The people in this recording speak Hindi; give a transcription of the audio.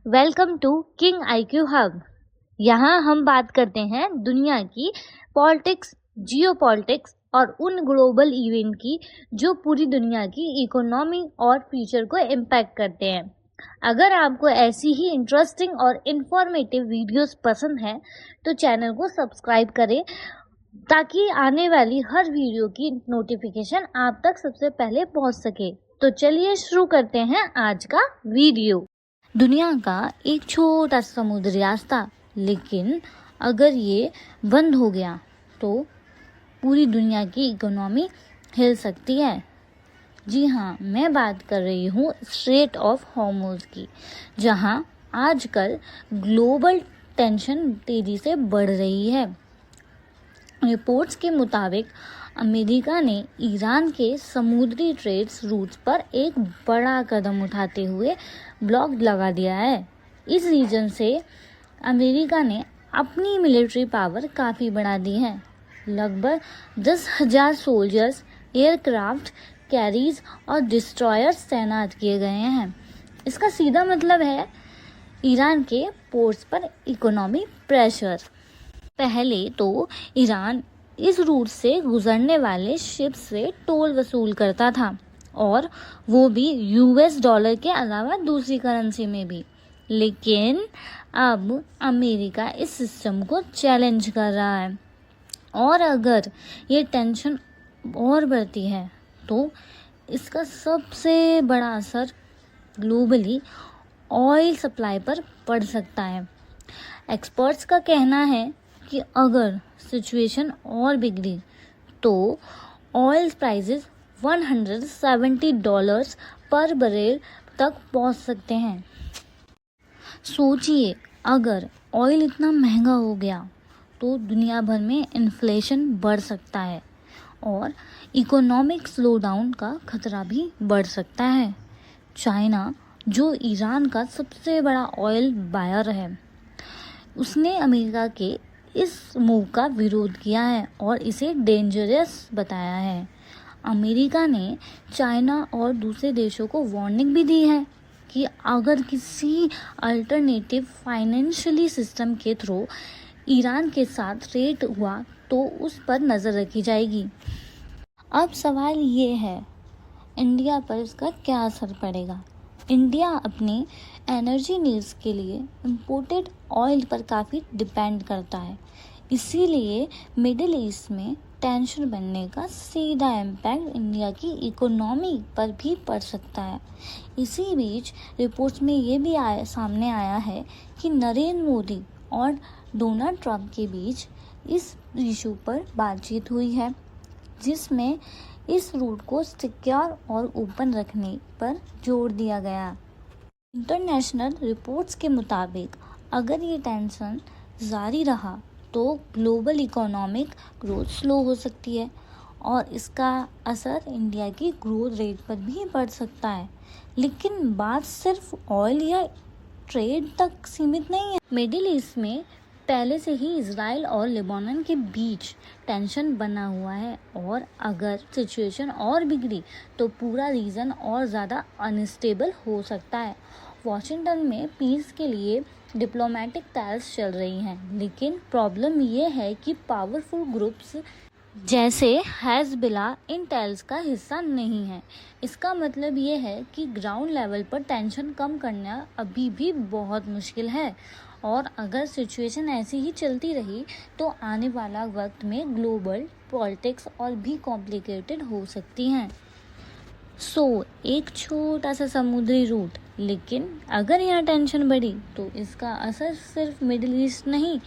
Welcome to King IQ Hub. यहाँ हम बात करते हैं दुनिया की पॉलिटिक्स, जियोपॉलिटिक्स और उन ग्लोबल इवेंट की जो पूरी दुनिया की इकोनॉमी और फ्यूचर को इम्पैक्ट करते हैं। अगर आपको ऐसी ही इंटरेस्टिंग और इन्फॉर्मेटिव वीडियोस पसंद है तो चैनल को सब्सक्राइब करें ताकि आने वाली हर वीडियो की नोटिफिकेशन आप तक सबसे पहले पहुंच सके। तो चलिए शुरू करते हैं आज का वीडियो। दुनिया का एक छोटा सा समुद्री रास्ता, लेकिन अगर ये बंद हो गया तो पूरी दुनिया की इकोनॉमी हिल सकती है। जी हाँ, मैं बात कर रही हूँ स्ट्रेट ऑफ हॉर्मुज़ की, जहाँ आजकल ग्लोबल टेंशन तेज़ी से बढ़ रही है। रिपोर्ट्स के मुताबिक अमेरिका ने ईरान के समुद्री ट्रेड्स रूट्स पर एक बड़ा कदम उठाते हुए ब्लॉक लगा दिया है। इस रीजन से अमेरिका ने अपनी मिलिट्री पावर काफ़ी बढ़ा दी है। लगभग 10,000 सोल्जर्स, एयरक्राफ्ट कैरीज और डिस्ट्रॉयर्स तैनात किए गए हैं। इसका सीधा मतलब है ईरान के पोर्ट्स पर इकोनॉमी प्रेशर। पहले तो ईरान इस रूट से गुजरने वाले शिप से टोल वसूल करता था, और वो भी यूएस डॉलर के अलावा दूसरी करेंसी में भी। लेकिन अब अमेरिका इस सिस्टम को चैलेंज कर रहा है, और अगर ये टेंशन और बढ़ती है तो इसका सबसे बड़ा असर ग्लोबली ऑयल सप्लाई पर पड़ सकता है। एक्सपर्ट्स का कहना है कि अगर सिचुएशन और बिगड़ी तो ऑयल प्राइसेस $170 पर बैरल तक पहुंच सकते हैं। सोचिए, अगर ऑयल इतना महंगा हो गया तो दुनिया भर में इन्फ्लेशन बढ़ सकता है और इकोनॉमिक स्लोडाउन का खतरा भी बढ़ सकता है। चाइना, जो ईरान का सबसे बड़ा ऑयल बायर है, उसने अमेरिका के इस मूव का विरोध किया है और इसे डेंजरस बताया है। अमेरिका ने चाइना और दूसरे देशों को वार्निंग भी दी है कि अगर किसी अल्टरनेटिव फाइनेंशियली सिस्टम के थ्रू ईरान के साथ ट्रेड हुआ तो उस पर नज़र रखी जाएगी। अब सवाल ये है, इंडिया पर इसका क्या असर पड़ेगा? इंडिया अपनी एनर्जी नीड्स के लिए इंपोर्टेड ऑयल पर काफ़ी डिपेंड करता है, इसीलिए मिडिल ईस्ट में टेंशन बनने का सीधा इम्पैक्ट इंडिया की इकोनॉमी पर भी पड़ सकता है। इसी बीच रिपोर्ट्स में ये भी सामने आया है कि नरेंद्र मोदी और डोनाल्ड ट्रंप के बीच इस इशू पर बातचीत हुई है, जिसमें इस रूट को सिक्योर और ओपन रखने पर जोर दिया गया। इंटरनेशनल रिपोर्ट्स के मुताबिक अगर ये टेंशन जारी रहा तो ग्लोबल इकोनॉमिक ग्रोथ स्लो हो सकती है और इसका असर इंडिया की ग्रोथ रेट पर भी पड़ सकता है। लेकिन बात सिर्फ ऑयल या ट्रेड तक सीमित नहीं है। मिडिल ईस्ट में पहले से ही इजराइल और लेबनान के बीच टेंशन बना हुआ है, और अगर सिचुएशन और बिगड़ी तो पूरा रीजन और ज़्यादा अनस्टेबल हो सकता है। वॉशिंगटन में पीस के लिए डिप्लोमेटिक टैल्स चल रही हैं, लेकिन प्रॉब्लम ये है कि पावरफुल ग्रुप्स जैसे हिज़्बुल्लाह इन टैल्स का हिस्सा नहीं है। इसका मतलब ये है कि ग्राउंड लेवल पर टेंशन कम करना अभी भी बहुत मुश्किल है, और अगर सिचुएशन ऐसी ही चलती रही तो आने वाला वक्त में ग्लोबल पॉलिटिक्स और भी कॉम्प्लिकेटेड हो सकती हैं। एक छोटा सा समुद्री रूट, लेकिन अगर यहाँ टेंशन बढ़ी तो इसका असर सिर्फ मिडिल ईस्ट नहीं